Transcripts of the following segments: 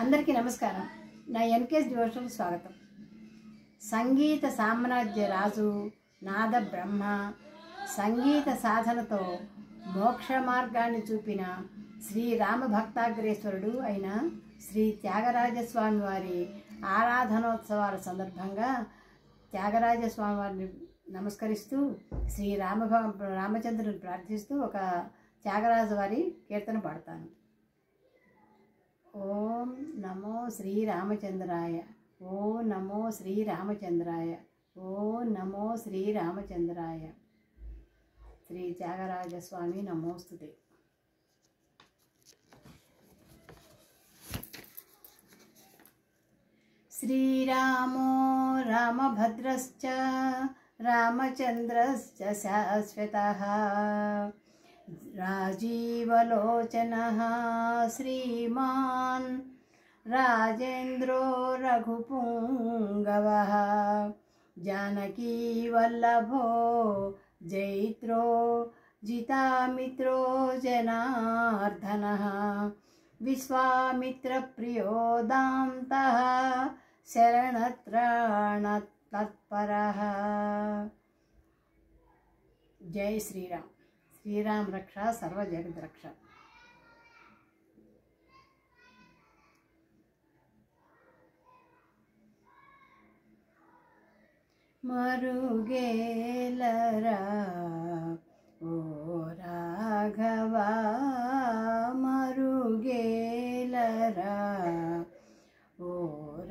అందరికీ నమస్కారం. నా ఎన్కేఎస్ డివోషనల్ స్వాగతం. సంగీత సామ్రాజ్య రాజు, నాద బ్రహ్మ, సంగీత సాధనతో మోక్ష మార్గాన్ని చూపిన శ్రీ రామ భక్తాగ్రేశ్వరుడు అయిన శ్రీ త్యాగరాజస్వామి వారి ఆరాధనోత్సవాల సందర్భంగా త్యాగరాజస్వామి వారిని నమస్కరిస్తూ శ్రీ రామచంద్రుని ప్రార్థిస్తూ ఒక త్యాగరాజు వారి కీర్తన పాడతాను. ఓం నమో శ్రీరామచంద్రాయ, ఓం నమో శ్రీరామచంద్రాయ, ఓం నమో శ్రీరామచంద్రాయ. శ్రీ త్యాగరాజస్వామి నమోస్తుతే. శ్రీరామో రామభద్రశ్చ రామచంద్రశ్చ శాశ్వతః రాజీవలోచనః శ్రీమాన్ రాజేంద్రో రఘుపుంగవః జానకీ వల్లభో జైత్రో జితామిత్రో జనార్దనః విశ్వామిత్రప్రియో దాంతః శరణత్రాణతత్పరః. జై శ్రీరామ్. శ్రీరామ్ రక్ష సర్వ జగద్ రక్ష. మరుగేలరా ఓ రాఘవా, మరుగేలరా ఓ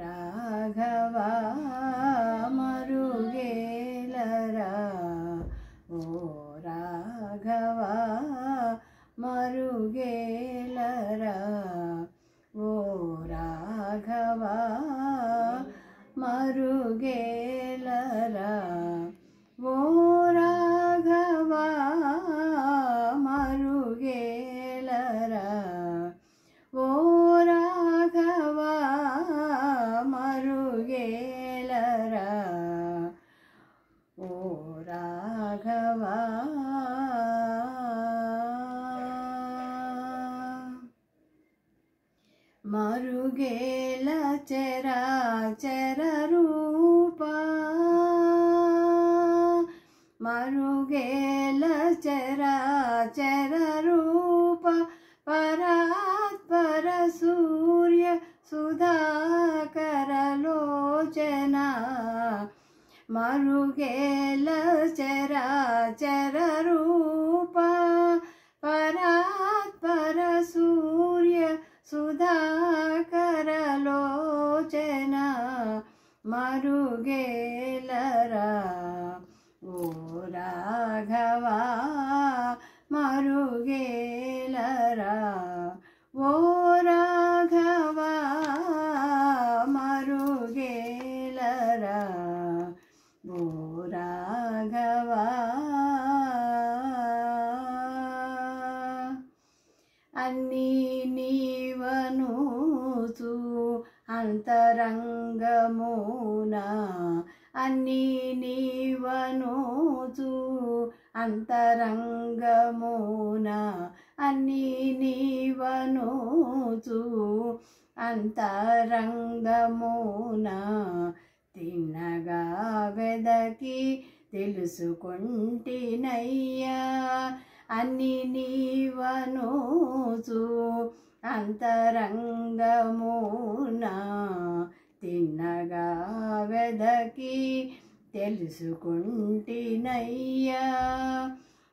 రాఘవా, మరుగేలరా ఓ రాఘవా, మరుగేలరా ఓ రాఘవా, మరుగేలరా ఓ రాఘవా, మరుగేలరా ఓ రాఘవా, మరుగేలరా ఓ రాఘవా. మరుగేల చరాచర రూపా, మరుగేల చరాచర రూప, పరాత్పర సూర్య సుధాకర లోచన, మరుగేల చరాచర రూప, పరాత్పర సూర్య సుధాకర లోచన, మరుగేలరా ఓ రాఘవా, మరుగేలరా ఓ రాఘవా, మరుగేలరా ఓ రాఘవా. అన్నీ నీవనుచు అంతరంగమున, అన్నీ నీవనుచు అంతరంగమున, అన్నీ నీవనుచు అంతరంగమున, తిన్నగా వెదకి తెలుసుకుంటినయ్యా, అన్ని నీవనుచు అంతరంగమున, తిన్నగా వెదకి తెలుసుకుంటినయ్యా,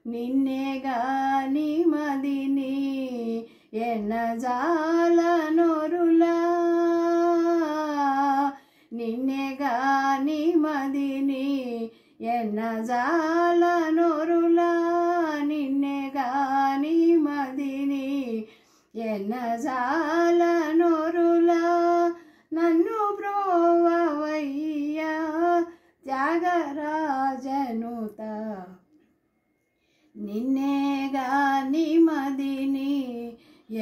నిన్నే గాని మదిని ఎన్నజాల నొరులా, నిన్నే గాని మదిని ఎన్నజాల నొరులా, నిన్నే గాని మదిని ఎన్నజాల నొరులా, నన్ను బ్రోవవయ్యా త్యాగరాజనుత, నిన్నే గాని మదిని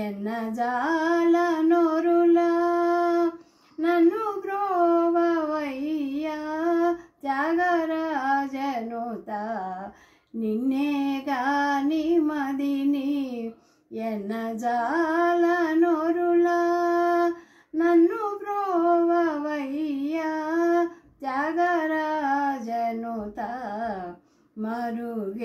ఎన్నజాల నొరులా, నన్ను బ్రోవవయ్యా త్యాగరాజనుత, నిన్నే గాని మదిని ఎన్నజాల నొరులా, మరుగేలరా